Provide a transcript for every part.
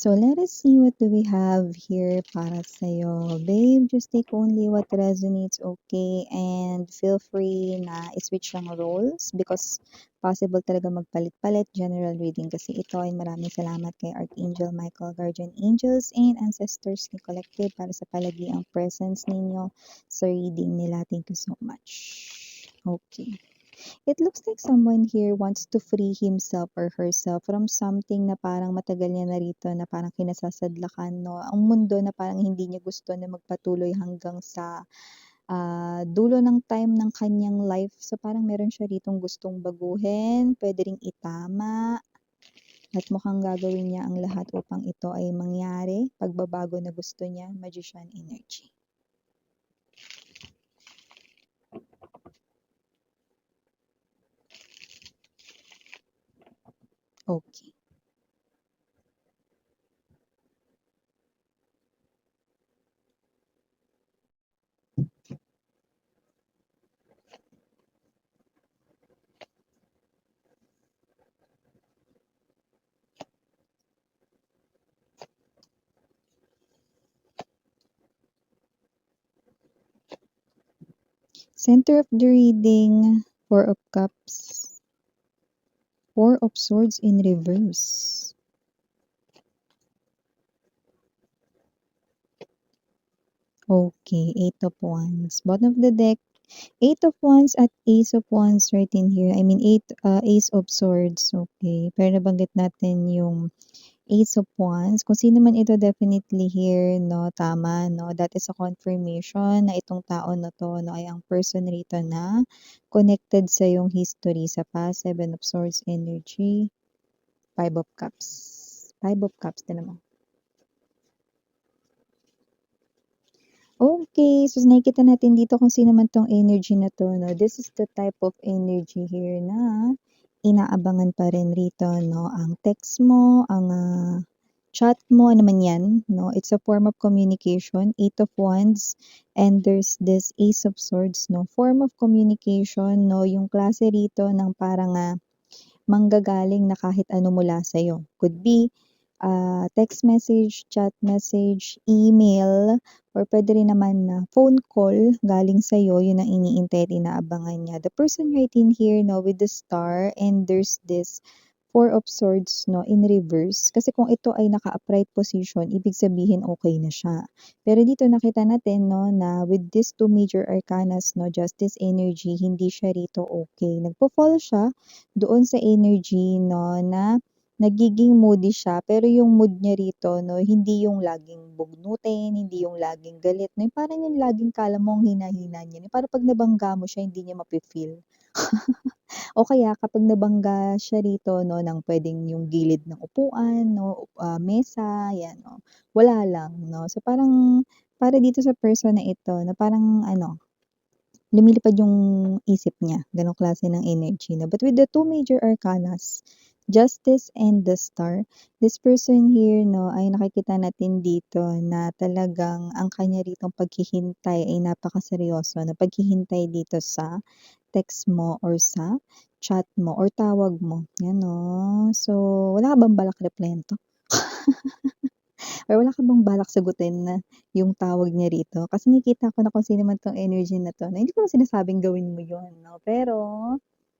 So let us see what do we have here para sa'yo. Babe, just take only what resonates, okay? And feel free na i-switch ang roles because possible talaga magpalit-palit. General reading kasi ito, and maraming salamat kay Archangel Michael, Guardian Angels, and Ancestors ni Collective para sa palagiang presence ninyo sa reading nila. Thank you so much. Okay. It looks like someone here wants to free himself or herself from something na parang matagal niya na rito na parang kinasasadlakan, no? Ang mundo na parang hindi niya gusto na magpatuloy hanggang sa dulo ng time ng kanyang life. So parang meron siya ritong gustong baguhin, pwede ring itama, at mukhang gagawin niya ang lahat upang ito ay mangyari. Pagbabago na gusto niya, Magician energy. Okay. Center of the reading, Four of Cups, Four of Swords in reverse. Okay, Eight of Wands. Bottom of the deck, Eight of Wands at Ace of Wands right in here. I mean, Ace of Swords. Okay, pero nabanggit natin yung Ace of Wands. Kung sino man ito, definitely here, no, tama, no, that is a confirmation na itong tao na to, no, ay ang person rito na connected sa yung history sa past. Seven of Swords energy, Five of Cups. Five of Cups din naman. Okay, so nakikita natin dito kung sino man tong energy na to, no? This is the type of energy here na inaabangan pa rin rito, no? Ang text mo, ang chat mo, ano man yan, no? It's a form of communication, Eight of Wands, and there's this Ace of Swords, no? Form of communication, no? Yung klase rito ng parang manggagaling na kahit ano mula sa'yo. Could be text message, chat message, email, or pwede rin naman na phone call galing sa'yo, yun ang iniintay at inaabangan niya. The person right in here, no, with the star, and there's this Four of Swords, no, in reverse. Kasi kung ito ay naka-upright position, ibig sabihin okay na siya. Pero dito nakita natin, no, na with these two major arcanas, no, Justice energy, hindi siya rito okay. Nagpo-fall siya doon sa energy, no, na nagiging moody siya, pero yung mood niya rito, no, hindi yung laging bugnutin, hindi yung laging galit, no, yung parang yung laging kala mo ang hina-hina niya, yung parang pag nabangga mo siya, hindi niya mafe-feel. O kaya kapag nabangga siya rito, no, ng pwedeng yung gilid ng upuan, no, mesa, yan, no, wala lang, no. So parang para dito sa person na ito, na parang ano, lumilipad yung isip niya, gano'ng klase ng energy, no. But with the two major arcanas, Justice and the Star, this person here, no, ay nakikita natin dito na talagang ang kanya ritong paghihintay ay napakaseryoso, na paghihintay dito sa text mo or sa chat mo or tawag mo, yan, no. So, wala ka bang balak replyan 'to? Or wala ka bang balak sagutin na yung tawag niya rito? Kasi nakikita ko na kung sino man 'tong energy na 'to, na hindi ko naman sinasabing gawin mo yun, 'no, pero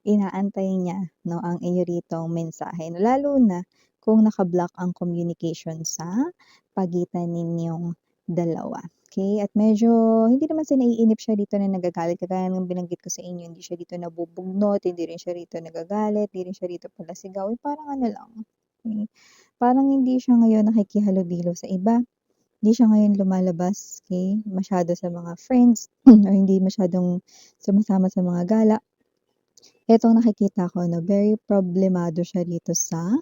inaantay niya, 'no, ang iyo ritong mensahe, no, lalo na kung naka-block ang communication sa pagitan ninyong dalawa, okey? At medyo hindi naman sa naiinip siya dito na nagagalit, kagaya ng binanggit ko sa inyo, hindi siya dito nabubugnot, hindi rin siya rito nagagalit, hindi rin siya rito palasigaw, yung parang ano lang, okey, parang hindi siya ngayon nakikihalubilo sa iba, hindi siya ngayon lumalabas, okey, masyado sa mga friends or hindi masyadong sumasama sa mga gala. Etong nakikita ko 'no, very problemado siya dito sa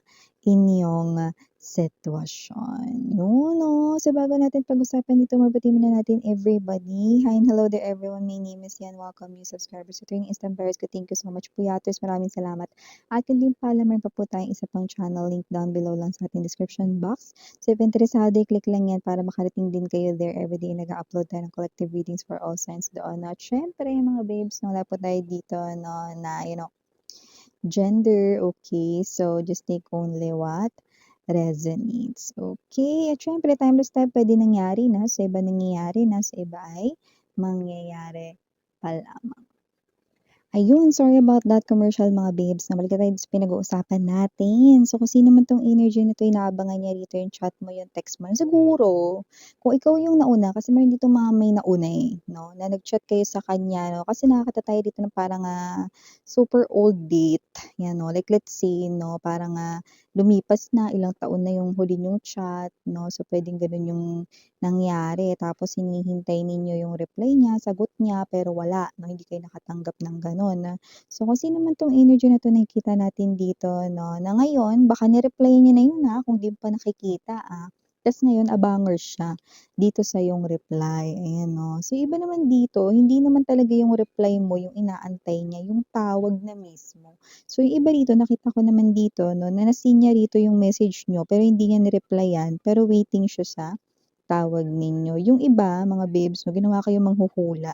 inyong sitwasyon. Yun 'no. So bago natin pag-usapan dito, mabatiin muna natin everybody. Hi and hello there everyone. My name is Yan. Welcome new subscribers to Turning Instant Bearers ko. Thank you so much Puyaters. Maraming salamat. At kung din pala meron pa po tayong isa pang channel, link down below lang sa ating description box. So if interesado, click lang yan para makarating din kayo there everyday. Nag-a-upload tayo ng collective readings for all signs doon. At syempre mga babes, wala po tayo dito no, na gender, okay? So just take only what resonates. Okay, at syempre timeless tayo, pwede nangyari na, sa iba nangyayari na, sa iba ay mangyayari pa lamang. Ayun, sorry about that commercial mga babes. Nabalik tayo sa pinag-uusapan natin. So, kung sino man 'tong energy na 'to, inaabangan niya rito yung chat mo, yung text mo. Siguro, kung ikaw yung nauna, kasi meron ditong mga may nauna eh, 'no, na nag-chat kayo sa kanya, 'no, kasi nakakita tayo dito ng parang, super old date, 'yan 'no. Like let's say 'no, parang, lumipas na, ilang taon na yung huli niyong chat, 'no. So, puwedeng gano'n yung nangyari. Tapos hinihintay ninyo yung reply niya, sagot niya, pero wala 'no, hindi kayo nakatanggap ng gano'n. So, kung sino man 'tong energy na 'to nakikita natin dito 'no, na ngayon baka ni-reply niya na yun, kung 'di mo pa nakikita, ta's ngayon abanger siya dito sa iyong reply, ayan 'no. So, iba naman dito, hindi naman talaga yung reply mo yung inaantay niya, yung tawag na mismo. So, yung iba rito nakita ko naman dito 'no, na na-seen niya rito yung message niyo pero hindi niya ni-replyan, pero waiting siya sa tawag ninyo. Yung iba, mga babes 'no, ginawa kayong manghuhula.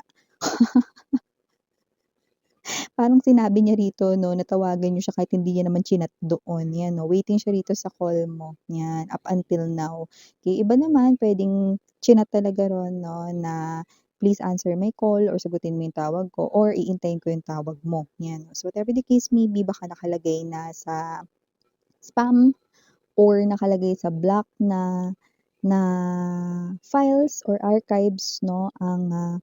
Parang sinabi niya rito 'no, na tawagan niyo siya kahit hindi niya naman chinat doon, 'yan 'no, waiting siya rito sa call mo, 'yan, up until now. Yung iba naman puwedeng chinat talaga ron 'no, na, "Please answer my call," or "Sagutin mo yung tawag ko," or "Iintayin ko yung tawag mo," 'yan. So, whatever the case may be, baka nakalagay na sa spam or nakalagay sa block na files or archives 'no, ang,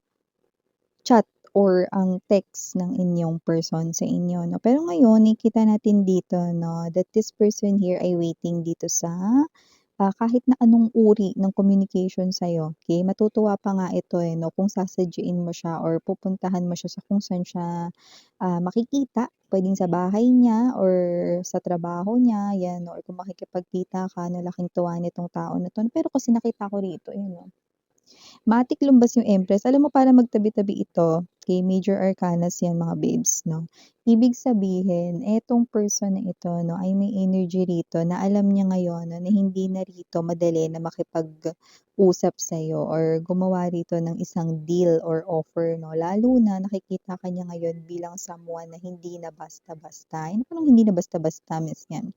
chat or ang text ng inyong person sa inyo 'no. Pero ngayon nakikita natin dito 'no, that this person here ay waiting dito sa, kahit na anong uri ng communication sa'yo, okey. Matutuwa pa nga ito, eh 'no, kung sasadyain mo siya or pupuntahan mo siya sa kung saan siya, makikita. Puwedeng sa bahay niya or sa trabaho niya, 'yan, or kung makikipagkita ka 'no, laking tuwa nitong tao na 'to. Pero kasi nakita ko rito, ayan oh, matic lumbas yung Empress. Alam mo para magtabi-tabi ito, kay Major Arcanas 'yan mga babes 'no. Ibig sabihin etong person na ito 'no, ay may energy rito na alam niya ngayon 'no, na hindi na rito madali na makipag-usap sa'yo or gumawa rito ng isang deal or offer 'no. Lalo na nakikita ka niya ngayon bilang someone na hindi na basta-basta. Ano palang hindi na basta-basta, Miss 'yan?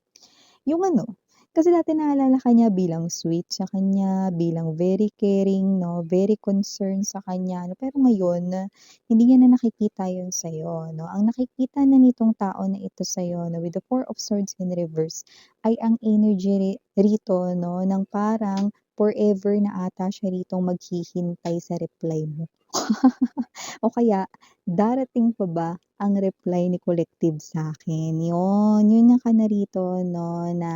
Yung ano, kasi dati naalala ka niya bilang sweet sa kanya, bilang very caring 'no, very concerned sa kanya 'no, pero ngayon hindi niya na nakikita yun sa'yo 'no. Ang nakikita na nitong tao na ito sa'yo 'no, with the Four of Swords in reverse ay ang energy rito 'no, ng parang forever na ata siya ritong maghihintay sa reply mo. O kaya darating pa ba ang reply ni collective sa'kin, yun yung ka narito 'no na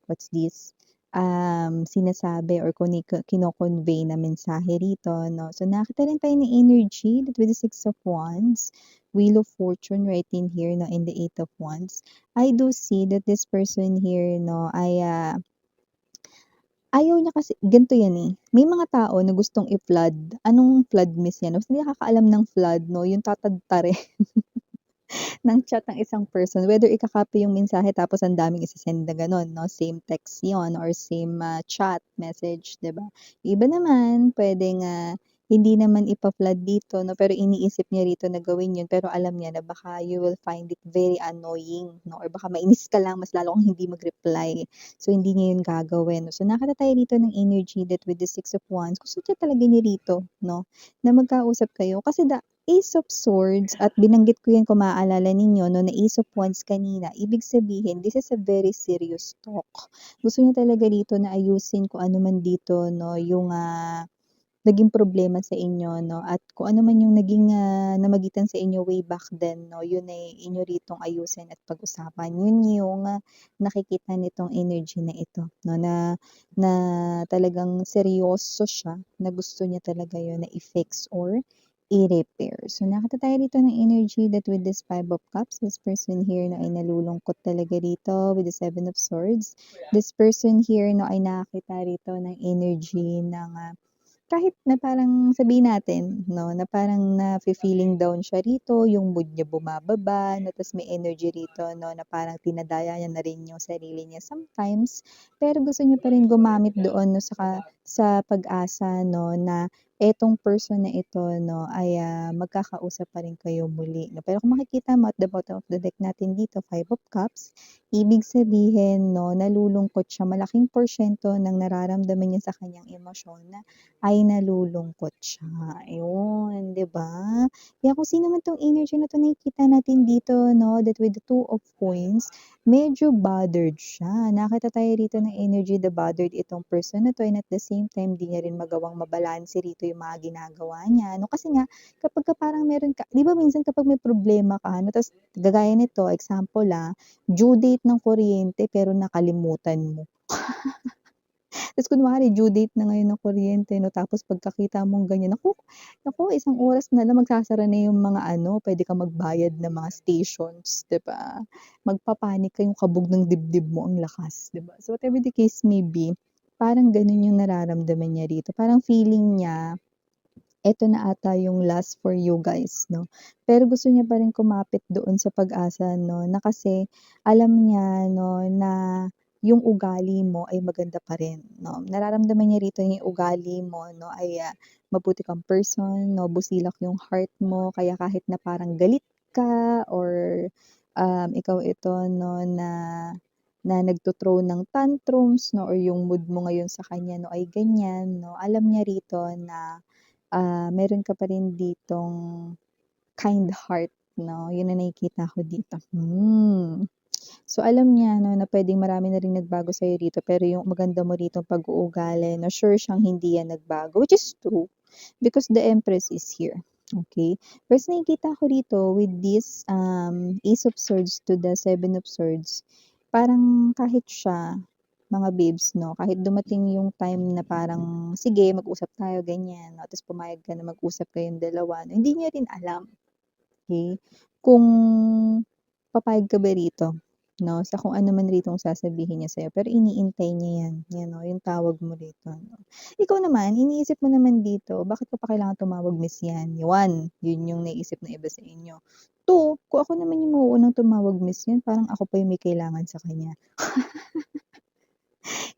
what's this, sinasabi or kino-convey na mensahe rito 'no. So nakita rin tayo ng energy that with the Six of Wands, Wheel of Fortune right in here 'no, and the Eight of Wands. I do see that this person here 'no ay, ayaw niya kasi ganito yan, eh, may mga tao na gustong i-flood. Anong flood, Miss, yan? Basta hindi nakakaalam ng flood 'no, yung tatadtarin ng chat ng isang person, whether ika-copy yung mensahe tapos ang daming ise-send na gano'n 'no, same text yon or same, chat message, 'di ba? Iba naman puwedeng, hindi naman ipa-flood dito 'no, pero iniisip niya rito na gawin yun, pero alam niya na baka you will find it very annoying 'no, or baka mainis ka lang, mas lalo kang hindi mag-reply. So, hindi niya yun gagawin. So, nakita tayo rito ng energy that with the Six of Wands, gusto niya talaga niya rito 'no, na magkausap kayo kasi Ace of Swords at binanggit ko 'yan kung maaalala ninyo 'no, na Ace of Wands kanina, ibig sabihin this is a very serious talk. Gusto niya talaga dito na ayusin kung ano man dito 'no, yung, naging problema sa inyo 'no, at kung ano man yung naging, namagitan sa inyo way back then 'no, yun ay inyo ritong ayusin at pag-usapan. Yun yung, nakikita nitong energy na ito 'no, na talagang seryoso siya, na gusto niya talaga yun na i-fix or i-repair. So, nakita tayo dito ng energy that with this Five of Cups, this person here na ay nalulungkot talaga rito with the Seven of Swords. This person here 'no, ay nakakita rito ng energy ng, kahit na parang sabihin natin 'no, na parang nafi-feeling down siya rito, yung mood niya bumababa 'no, ta's may energy rito 'no, na parang tinadaya niya na rin yung sarili niya sometimes, pero gusto niya pa rin gumamit doon 'no, sa sa pag-asa 'no, na etong person na ito 'no ay, magkakausap pa rin kayo muli 'no. Pero kung makikita mo at the bottom of the deck natin dito, Five of Cups, ibig sabihin 'no, nalulungkot siya. Malaking porsiyento ng nararamdaman niya sa kanyang emosyon na ay nalulungkot siya, ayun, 'di ba? Kaya kung sino man 'tong energy na 'to nakikita natin dito 'no, that with the Two of Coins, medyo bothered siya. Nakita tayo rito ng energy the bothered itong person na 'to and at the same time di niya rin magawang mabalanse rito yung mga ginagawa niya 'no. Kasi nga kapagka parang meron ka 'di ba minsan kapag may problema ka 'no, ta's kagaya nito example, due date ng kuryente pero nakalimutan mo. Ta's kunwari due date na ngayon ng kuryente 'no, tapos pagkakita mong ganyan, naku, naku isang oras na lang magsasara na yung mga ano, puwede kang magbayad ng mga stations, 'di ba? Magpapanik ka, yung kabog ng dibdib mo ang lakas, 'di ba? So whatever the case may be, parang gano'n yung nararamdaman niya rito. Parang feeling niya, eto na ata yung last for you guys 'no. Pero gusto niya pa rin kumapit doon sa pag-asa 'no, na kasi alam niya 'no na yung ugali mo ay maganda pa rin 'no. Nararamdaman niya rito yung ugali mo 'no ay, mabuti kang person 'no, busilak yung heart mo kaya kahit na parang galit ka or, ikaw ito 'no na nagto-throw ng tantrums 'no or yung mood mo ngayon sa kanya 'no ay ganyan 'no, alam niya rito na meron ka pa rin ditong kind heart 'no, yun ang nakikita ko dito. So alam niya 'no, na puwedeng marami na ring nagbago sa'yo rito pero yung maganda mo ritong pag-uugali na sure siyang hindi yan nagbago, which is true, because the Empress is here, okey? First nakikita ko rito with this, Ace of Swords to the Seven of Swords, parang kahit siya, mga babes 'no, kahit dumating yung time na parang, "Sige mag-usap tayo," ganyan 'no, ta's pumayag ka na mag-usap kayong dalawa 'no, hindi niya rin alam, okey, kung papayag ka ba rito 'no, sa kung ano man ritong sasabihin niya sa'yo, pero iniintay niya yan, yan o, yung tawag mo rito 'no. Ikaw naman, iniisip mo naman dito, bakit mo pa kailangan tumawag miss yan? 1, yun yung naiisip ng iba sa inyo. 2, kung ako naman yung mauunang tumawag miss yan, parang ako pa yung may kailangan sa kanya.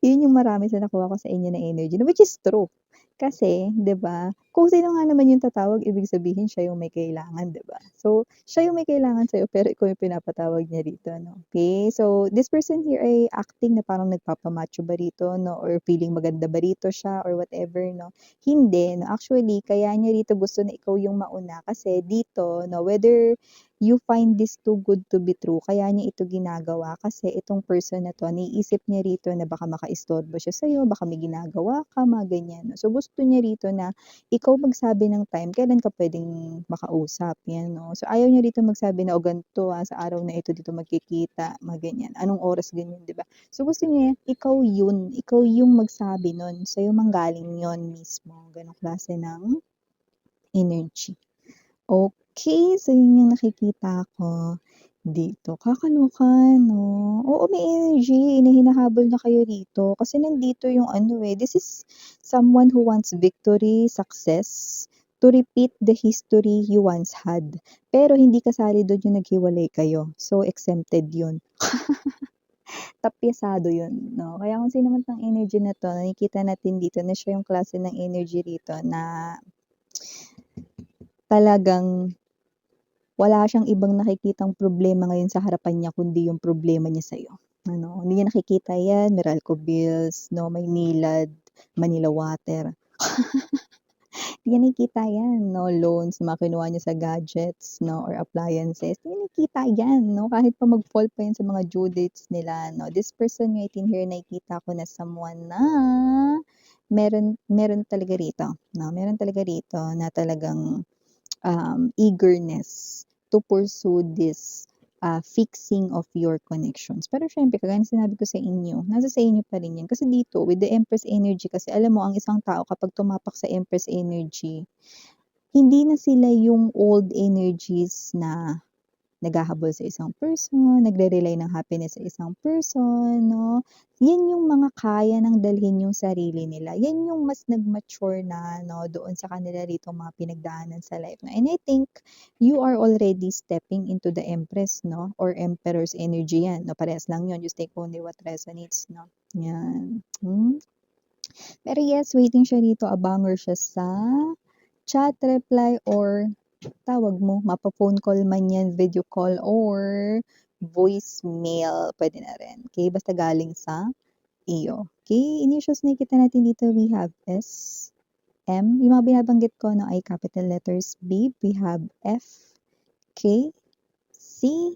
Yun yung marami sa nakuha ko sa inyo na energy, which is true. Kasi, 'di ba, kung sino nga naman yung tatawag ibig sabihin siya yung may kailangan, 'di ba? So, siya yung may kailangan sa'yo pero ikaw yung pinapatawag niya rito 'no, okey? So, this person here ay acting na parang nagpapa-macho ba rito 'no or feeling maganda ba rito siya or whatever 'no. Hindi 'no, actually kaya niya rito gusto na ikaw yung mauna kasi dito 'no, whether you find this too good to be true, kaya niya ito ginagawa kasi itong person na 'to naiisip niya rito na baka makaistorbo siya sa'yo, baka may ginagawa ka, mga ganyan 'no. So, gusto niya rito na ikaw magsabi ng time kailan ka puwedeng makausap, 'yan 'no. So, ayaw niya rito magsabi na, "O ganito, sa araw na ito dito magkikita," mga ganyan, "Anong oras?" ganyan, 'di ba? So, gusto niya ikaw yun, ikaw yung magsabi nun, sa'yo manggaling yun mismo, gano'ng klase ng energy. Okey, so yun yung nakikita ko dito. Kakaloka 'no? Oo, may energy na hinahabol na kayo rito kasi nandito yung ano, this is someone who wants victory, success, to repeat the history you once had. Pero hindi kasali dun yung naghiwalay kayo. So, exempted yun. Tapyasado yun 'no? Kaya kung sino man 'tong energy na 'to, nakikita natin dito na siya yung klase ng energy rito na talagang wala siyang ibang nakikitang problema ngayon sa harapan niya kundi yung problema niya sa'yo, ano. Hindi niya nakikita 'yan, Meralco bills 'no, Maynilad, Manila Water. Hindi niya nakikita 'yan 'no, loans na mga kinuha niya sa gadgets 'no or appliances, hindi niya nakikita 'yan 'no, kahit pa mag-fall pa 'yan sa mga due dates nila 'no. This person right in here nakikita ko na someone na meron meron talaga rito 'no, meron talaga rito na talagang eagerness to pursue this, fixing of your connections. Pero siyempre kagaya ng sinabi ko sa inyo, nasa sa inyo pa rin 'yan. Kasi dito with the Empress energy kasi alam mo ang isang tao kapag tumapak sa Empress energy, hindi na sila yung old energies na naghahabol sa isang person, nagre-rely ng happiness sa isang person 'no. 'Yan yung mga kaya ng dalhin yung sarili nila, 'yan yung mas nag-mature na 'no, doon sa kanila ritong mga pinagdaanan sa life na and I think you are already stepping into the Empress 'no or Emperor's energy 'yan 'no, parehas lang 'yun, just take only what resonates 'no, 'yan. Pero yes, waiting siya rito, abanger siya sa chat reply or tawag mo, mapa-phone call man yan, video call or voicemail, pwede na rin. Okay, basta galing sa iyo. Okay, initials na nakikita natin dito, we have S, M. Yung mga binabanggit ko no, ay capital letters. B, we have F, K, C,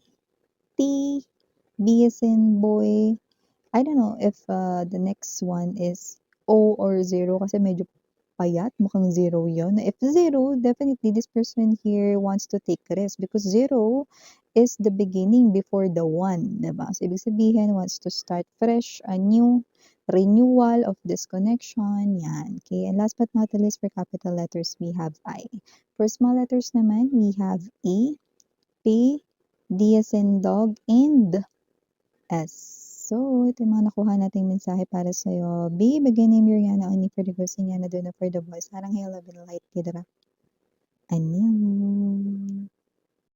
T, B as in boy. I don't know if the next one is O or zero kasi medyo payat, mukhang zero yun. If zero, definitely this person here wants to take risk because zero is the beginning before the one, diba? So, ibig sabihin, wants to start fresh, a new renewal of this connection, yan. Okay, and last but not the least, for capital letters, we have I. For small letters naman, we have E, P, D as in dog, and S. So, ito yung mga nakuha nating mensahe para sa'yo. B, bigay ni Miriana only for the girls niya na doon na for the boys. Harang hail, love and light, kidra. Annyeong.